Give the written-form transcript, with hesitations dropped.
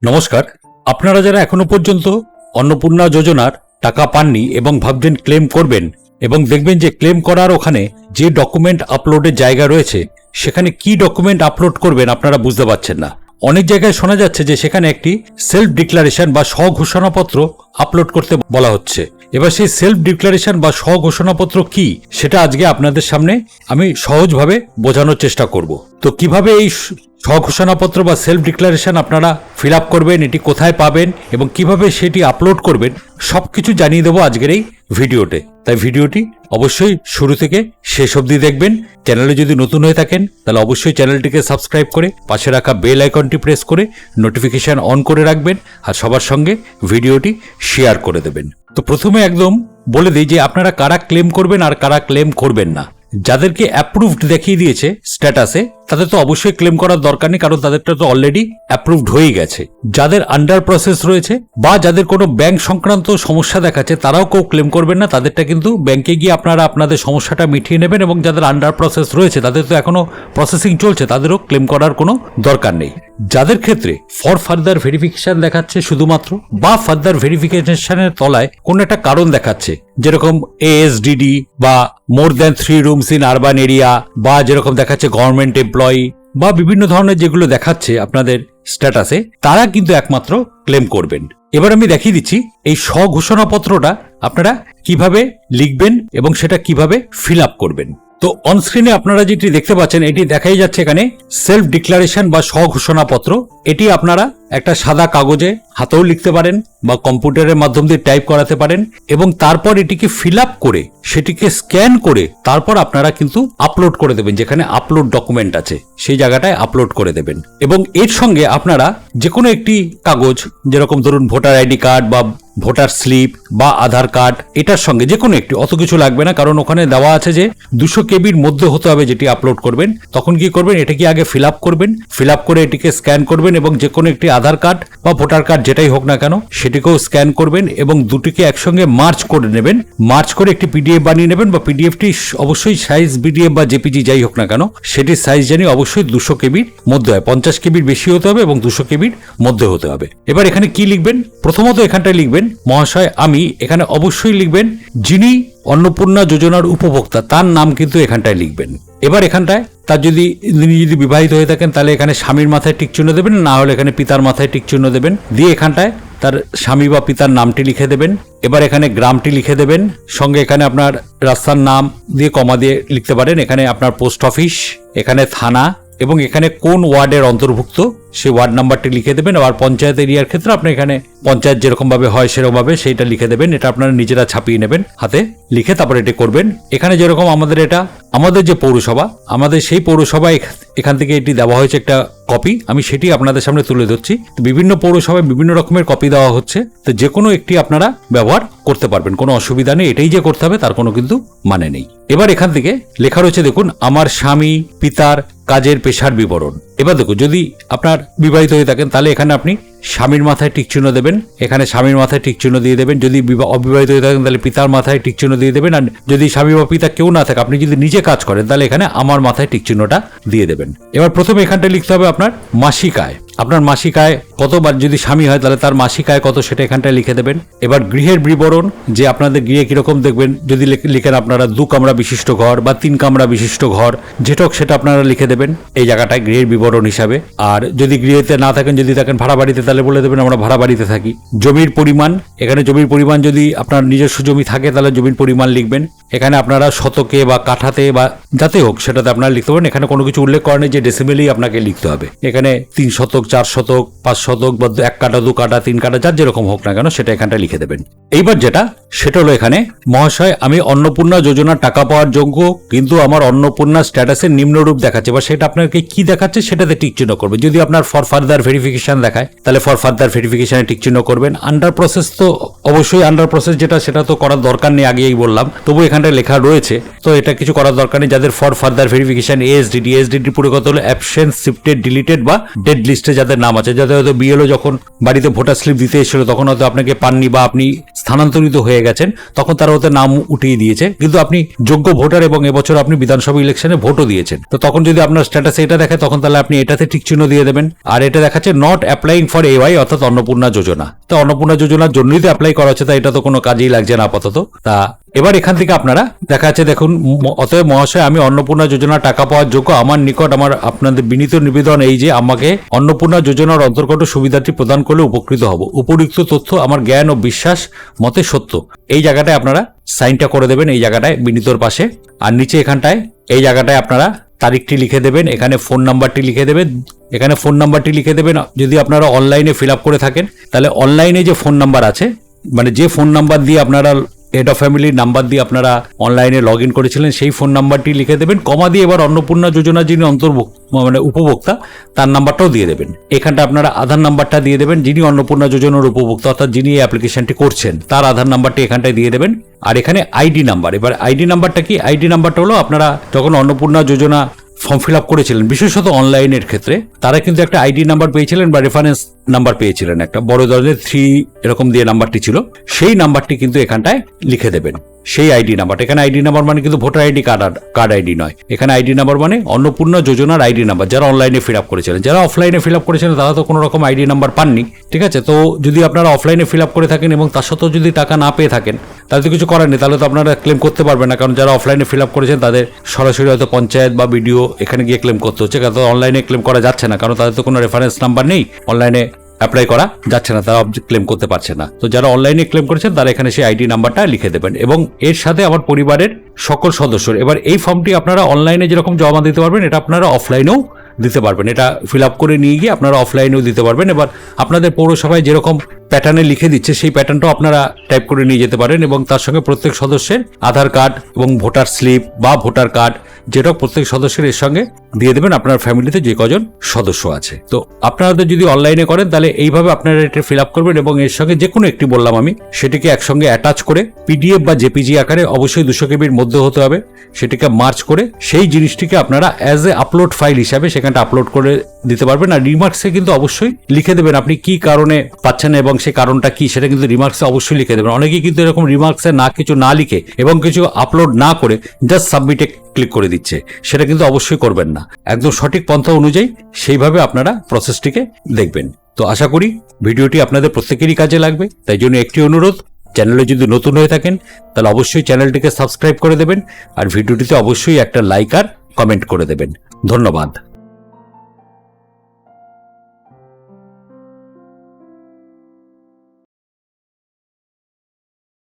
নমস্কার। আপনারা যারা এখনো পর্যন্ত অন্নপূর্ণা যোজনার টাকা পাননি এবং ভাবছেন ক্লেম করবেন এবং দেখবেন যে ক্লেম করার ওখানে যে ডকুমেন্ট আপলোডের জায়গা রয়েছে সেখানে কি ডকুমেন্ট আপলোড করবেন আপনারা বুঝতে পারছেন না। অনেক জায়গায় শোনা যাচ্ছে যে সেখানে একটি সেলফ ডিক্লারেশন বা স্বঘোষণাপত্র আপলোড করতে বলা হচ্ছে। এবার সেই সেলফ ডিক্লারেশন বা স্বঘোষণাপত্র কি সেটা আজকে আপনাদের সামনে আমি সহজভাবে বোঝানোর চেষ্টা করব। তো কিভাবে এই স্বঘোষণাপত্র বা সেলফ ডিক্লারেশন আপনারা ফিল আপ করবেন, এটি কোথায় পাবেন এবং কিভাবে সেটি আপলোড করবেন সবকিছু জানিয়ে দেবো আজকের এই ভিডিওতে। তাই ভিডিওটি অবশ্যই শুরু থেকে শেষ অবধি দেখবেন। চ্যানেলে যদি নতুন হয়ে থাকেন তাহলে অবশ্যই চ্যানেলটিকে সাবস্ক্রাইব করে পাশে রাখা বেল আইকনটি প্রেস করে নোটিফিকেশন অন করে রাখবেন আর সবার সঙ্গে ভিডিওটি শেয়ার করে দেবেন। তো প্রথমে একদম বলে দিই যে আপনারা কারা ক্লেম করবেন আর কারা ক্লেম করবেন না। যাদেরকে অ্যাপ্রুভড দেখিয়ে দিয়েছে স্ট্যাটাসে তাদের তো অবশ্যই ক্লেম করার দরকার নেই, কারণ তাদেরটা তো অলরেডি অ্যাপ্রুভড হয়ে গেছে। যাদের আন্ডার প্রসেস রয়েছে বা যাদের কোনো ব্যাংক সংক্রান্ত সমস্যা দেখাচ্ছে তারাও কেউ ক্লেম করবেন না। তাদেরটা কিন্তু ব্যাংকে গিয়ে আপনারা আপনাদের সমস্যাটা মিটিয়ে নেবেন এবং যাদের আন্ডার প্রসেস রয়েছে তাদের তো এখনো প্রসেসিং চলছে, তাদেরও ক্লেম করার কোনো দরকার নেই। যাদের ক্ষেত্রে ফর ফার্দার ভেরিফিকেশন দেখাচ্ছে শুধুমাত্র বা ফার্দার ভেরিফিকেশনের তলায় কোনো একটা কারণ দেখাচ্ছে, যেরকম ASDD বা more than 3 rooms in urban area বা যেরকম দেখাচ্ছে গভর্নমেন্ট এমপ্লয়ি বা বিভিন্ন ধরনের যেগুলো দেখাচ্ছে আপনাদের স্ট্যাটাসে, তারা কিন্তু একমাত্র ক্লেম করবেন। এবার আমি দেখিয়ে দিচ্ছি এই স্বঘোষণাপত্রটা আপনারা কিভাবে লিখবেন এবং সেটা কিভাবে ফিল আপ করবেন। তো অন স্ক্রিনে আপনারা যেটি দেখতে পাচ্ছেন এটি দেখাই যাচ্ছে এখানে সেলফ ডিক্লারেশন বা স্বঘোষণাপত্র। এটি আপনারা একটা সাদা কাগজে হাতেও লিখতে পারেন বা কম্পিউটারের মাধ্যম দিয়ে টাইপ করাতে পারেন এবং তারপর এটিকে ফিল আপ করে সেটিকে স্ক্যান করে তারপর আপনারা কিন্তু আপলোড করে দেবেন। যেখানে আপলোড ডকুমেন্ট আছে সেই জায়গাটায় আপলোড করে দেবেন এবং এর সঙ্গে আপনারা যে কোনো একটি কাগজ, যেরকম ধরুন ভোটার আইডি কার্ড বা ভোটার স্লিপ বা আধার কার্ড, এটার সঙ্গে যে কোনো একটি, অত কিছু লাগবে না কারণ ওখানে দেওয়া আছে যে 200 কেবির মধ্যে হতে হবে যেটি আপলোড করবেন। তখন কি করবেন, এটাকে আগে ফিল আপ করবেন, ফিল আপ করে এটিকে স্ক্যান করবেন এবং যে কোনো একটি আধার কার্ড বা ভোটার কার্ড যেটাই হোক না কেন সেটিকেও স্ক্যান করবেন এবং দুটিকে একসঙ্গে মার্চ করে নেবেন। মার্চ করে একটি পিডিএফ বানিয়ে নেবেন বা পিডিএফটি অবশ্যই সাইজ পিডিএফ বা জেপিজি যাই হোক না কেন সেটির সাইজ জানি অবশ্যই 200 কেবির মধ্যে হয়, 50 কেবির বেশি হতে হবে এবং 200 কেবির মধ্যে হতে হবে। এবার এখানে কি লিখবেন, প্রথমত এখানটায় লিখবেন মহাশয় আমি, এখানে অবশ্যই লিখবেন যিনি অন্নপূর্ণা যোজনার উপভোক্তা তার নাম কিন্তু এখানটায় লিখবেন। এবার এখানটায় তার যদি বিবাহিত হয়ে থাকেন তাহলে এখানে স্বামীর মাথায় টিক চিহ্ন দেবেন, না হলে এখানে পিতার মাথায় টিক চিহ্ন দেবেন, দিয়ে এখানটায় তার স্বামী বা পিতার নামটি লিখে দেবেন। এবার এখানে গ্রামটি লিখে দেবেন, সঙ্গে এখানে আপনার রাস্তার নাম দিয়ে কমা দিয়ে লিখতে পারেন, এখানে আপনার পোস্ট অফিস, এখানে থানা এবং এখানে কোন ওয়ার্ডের অন্তর্ভুক্ত সেই ওয়ার্ড নাম্বারটি লিখে দেবেন। আবার পঞ্চায়েত এরিয়ার ক্ষেত্রে আপনি এখানে পঞ্চায়েত যেরকম ভাবে হয় সেরকম ভাবে সেইটা লিখে দেবেন। এটা আপনারা নিজেরা ছাপিয়ে নেবেন হাতে লিখে, তারপর এটি করবেন। এখানে যেরকম আমাদের যে পৌরসভা, আমাদের সেই পৌরসভা এখান থেকে এটি দেওয়া হয়েছে একটা কপি, আমি সেটি আপনাদের সামনে তুলে ধরছি। বিভিন্ন পৌরসভায় বিভিন্ন রকমের কপি দেওয়া হচ্ছে, তো যে কোনো একটি আপনারা ব্যবহার করতে পারবেন, কোনো অসুবিধা নেই। এটাই যে করতে হবে তার কোনো কিন্তু মানে নেই। এবার এখান থেকে লেখা রয়েছে দেখুন আমার স্বামী পিতার কাজের পেশার বিবরণ। এবার দেখুন যদি আপনার বিবাহিত হয়ে থাকেন তাহলে এখানে আপনি স্বামীর মাথায় টিক চিহ্ন দেবেন, এখানে স্বামীর মাথায় টিক চিহ্ন দিয়ে দেবেন। যদি অবিবাহিত হয়ে থাকেন তাহলে পিতার মাথায় টিক চিহ্ন দিয়ে দেবেন। আর যদি স্বামী বা পিতা কেউ না থাকে, আপনি যদি নিজে কাজ করেন তাহলে এখানে আমার মাথায় টিক চিহ্নটা দিয়ে দেবেন। এবার প্রথমে এখানটা লিখতে হবে আপনার মাসিক আয়, আপনার মাসিক আয় কতবার, যদি স্বামী হয় তাহলে তার মাসিক আয় কত সেটা এখানটায় লিখে দেবেন। এবার গৃহের বিবরণ, যে আপনাদের গৃহে কিরকম দেখবেন, যদি লিখেন আপনারা 2 কামরা বিশিষ্ট ঘর বা 3 কামরা বিশিষ্ট ঘর যেটা সেটা আপনারা লিখে দেবেন এই জায়গাটায় গৃহের বিবরণ হিসাবে। আর যদি গৃহেতে না থাকেন, যদি থাকেন ভাড়া বাড়িতে, তাহলে বলে দেবেন আমরা ভাড়া বাড়িতে থাকি। জমির পরিমাণ, এখানে জমির পরিমাণ যদি আপনার নিজস্ব জমি থাকে তাহলে জমির পরিমাণ লিখবেন। এখানে আপনারা শতকে বা কাঠাতে বা যাতে হোক সেটাতে আপনারা লিখতে পারেন। এখানে কোনো কিছু উল্লেখ করেন যে ডেসিমেলেই আপনাকে লিখতে হবে। এখানে 3 শতক 4 শতক 5 শতক বা 1 কাঠা 2 কাঠা 3 কাঠা যার যেরকম হোক না কেন সেটা এখানটা লিখে দেবেন। এইবার সেটা হলো এখানে মহাশয় আমি অন্নপূর্ণা যোজনার টাকা পাওয়ার যোগ্য, কিন্তু আমার অন্নপূর্ণা স্ট্যাটাসের নিম্নরূপ দেখাচ্ছে, বা সেটা আপনাকে কি দেখাচ্ছে সেটাতে টিক চিহ্ন করবেন। যদি আপনার ফর ফার্দার ভেরিফিকেশন দেখায় তাহলে ফর ফার্দার ভেরিফিকেশনে টিক চিহ্ন করবেন। আন্ডার প্রসেস তো অবশ্যই আন্ডার প্রসেস যেটা সেটা তো করার দরকার নেই, আগেই বললাম, তবু এখানটা লেখা রয়েছে তো এটা কিছু করার দরকার নেই। যাদের ফর ফার্দার ভেরিফিকেশন ASDD পুরো কথা হলো অ্যাবসেন্স শিফটেড ডিলিটেড বা ডেড লিস্টে যাদের নাম আছে, যাদের হয়তো BLO যখন বাড়িতে ভোটার স্লিপ দিতে এসেছিল তখন হয়তো আপনাকে পাননি বা আপনি স্থানান্তরিত হয়ে হয়ে গেছেন, তখন তারা ওতে নাম উঠিয়ে দিয়েছে, কিন্তু আপনি যোগ্য ভোটার এবং এবছর আপনি বিধানসভা ইলেকশনে ভোটও দিয়েছেন। তো তখন যদি আপনার স্ট্যাটাসে এটা দেখে, তখন তাহলে আপনি এটাতে টিক চিহ্ন দিয়ে দেবেন। আর এটা দেখাচ্ছে নট অ্যাপ্লাইং ফর এওয়াই, অর্থাৎ অন্নপূর্ণা যোজনা। তো অন্নপূর্ণা যোজনার জন্যই তো অ্যাপ্লাই করা হচ্ছে, তাই এটা তো কোনো কাজেই লাগছে না আপাতত। তা এবার এখান থেকে আপনারা দেখা যাচ্ছে, দেখুন, অতএব মহাশয়, আমি অন্নপূর্ণা যোজনা টাকা পাওয়ার যোগ্য। আমার নিকট আপনাদের বিনীত নিবেদন এই যে আমাকে অন্নপূর্ণা যোজনার অন্তর্গত সুবিধাটি প্রদান করলে উপকৃত হব। উপযুক্ত তথ্য আমার জ্ঞান ও বিশ্বাস মতে সত্য। এই জায়গাটায় আপনারা সাইনটা করে দেবেন, এই জায়গাটায় বিনীতর পাশে। আর নিচে এখানটায় এই জায়গাটায় আপনারা তারিখটি লিখে দেবেন, এখানে ফোন নাম্বারটি লিখে দেবেন, এখানে ফোন নাম্বারটি লিখে দেবেন। যদি আপনারা অনলাইনে ফিল আপ করে থাকেন, তাহলে অনলাইনে যে ফোন নাম্বার আছে, মানে যে ফোন নাম্বার দিয়ে আপনারা হেড অফ ফ্যামিলির নাম্বার দিয়ে আপনারা অনলাইনে লগ ইন করেছিলেন, সেই ফোন নাম্বারটি লিখে দেবেন, কমা দিয়ে এবার অন্নপূর্ণা যোজনা যিনি মানে উপভোক্তা, তার নাম্বারটাও দিয়ে দেবেন। এখানটা আপনারা আধার নাম্বারটা দিয়ে দেবেন, যিনি অন্নপূর্ণা যোজনার উপভোক্তা, অর্থাৎ যিনি এই অ্যাপ্লিকেশনটি করছেন, তার আধার নাম্বারটি এখানটায় দিয়ে দেবেন। আর এখানে আইডি নাম্বার, এবার আইডি নাম্বারটা কি? আইডি নাম্বারটা হলো আপনারা যখন অন্নপূর্ণা যোজনা ফর্ম ফিল আপ করেছিলেন, বিশেষত অনলাইনের ক্ষেত্রে, তারা কিন্তু একটা আইডি নাম্বার পেয়েছিলেন বা রেফারেন্স নাম্বার পেয়েছিলেন, একটা বড় ধরনের 3 এরকম দিয়ে নাম্বারটি ছিল। সেই নাম্বারটি কিন্তু এখানটায় লিখে দেবেন, সেই আইডি নাম্বার। এখানে আইডি নাম্বার মানে কিন্তু ভোটার আইডি কার্ড আইডি নয়, এখানে আইডি নাম্বার মানে অন্নপূর্ণা যোজনার আইডি নাম্বার। যারা অনলাইনে ফিল আপ করেছিলেন, যারা অফলাইনে ফিল আপ করেছিলেন তারা তো কোনো রকম আইডি নাম্বার পাননি, ঠিক আছে? তো যদি আপনারা অফলাইনে ফিল আপ করে থাকেন এবং তার সত্ত্বেও যদি টাকা না পেয়ে থাকেন, তাহলে তো কিছু করার নেই, তাহলে তো আপনারা ক্লেম করতে পারবেন না। কারণ যারা অফলাইনে ফিল আপ করেছেন তাদের সরাসরি হয়তো পঞ্চায়েত বা বিডিও এখানে গিয়ে ক্লেম করতে হচ্ছে, কারণ অনলাইনে ক্লেম করা যাচ্ছে না, কারণ তাদের তো কোনো রেফারেন্স নাম্বার নেই, অনলাইনে অ্যাপ্লাই করা যাচ্ছে না, তারা ক্লেম করতে পারছে না। তো যারা অনলাইনে ক্লেম করেছেন তারা এখানে সেই আইডি নাম্বারটা লিখে দেবেন, এবং এর সাথে আমার পরিবারের সকল সদস্য। এবার এই ফর্মটি আপনারা অনলাইনে যেরকম জমা দিতে পারবেন, এটা আপনারা অফলাইনেও দিতে পারবেন। এটা ফিল আপ করে নিয়ে গিয়ে আপনারা অফলাইনেও দিতে পারবেন। এবার আপনাদের পৌরসভায় যেরকম প্যাটার্নে লিখে দিচ্ছে, সেই প্যাটার্নটাও আপনারা টাইপ করে নিয়ে যেতে পারেন, এবং তার সঙ্গে প্রত্যেক সদস্যের আধার কার্ড এবং ভোটার স্লিপ বা ভোটার কার্ড, যেটা প্রত্যেক সদস্যের এর সঙ্গে দিয়ে দেবেন আপনার ফ্যামিলিতে যে কজন সদস্য আছে। তো আপনাদের যদি অনলাইনে করেন, তাহলে এইভাবে আপনারা এটা ফিল আপ করবেন, এবং এর সঙ্গে যে কোনো একটি বললাম আমি, সেটিকে একসঙ্গে অ্যাটাচ করে পিডিএফ বা জেপিজি আকারে, অবশ্যই 200 কেবির মধ্যে হতে হবে, সেটিকে মার্চ করে সেই জিনিসটিকে আপনারা অ্যাজ এ আপলোড ফাইল হিসাবে সেখানটা আপলোড করে দিতে পারবেন। আর রিমার্কসে কিন্তু অবশ্যই লিখে দেবেন আপনি কি কারণে পাচ্ছেন এবং সেই কারণটা কি, সেটা কিন্তু রিমার্কসে অবশ্যই লিখে দেবেন। অনেকেই কিন্তু এরকম রিমার্কসে কিছু না লিখে এবং কিছু আপলোড না করে জাস্ট সাবমিটে ক্লিক করে দিচ্ছে, সেটা কিন্তু অবশ্যই করবেন না। একদম সঠিক পন্থা অনুযায়ী সেইভাবে আপনারা প্রসেসটিকে দেখবেন। তো আশা করি ভিডিওটি আপনাদের প্রত্যেকেরই কাজে লাগবে। তাই জন্য একটি অনুরোধ, চ্যানেলে যদি নতুন হয়ে থাকেন তাহলে অবশ্যই চ্যানেলটিকে সাবস্ক্রাইব করে দেবেন, আর ভিডিওটিতে অবশ্যই একটা লাইক আর কমেন্ট করে দেবেন। ধন্যবাদ।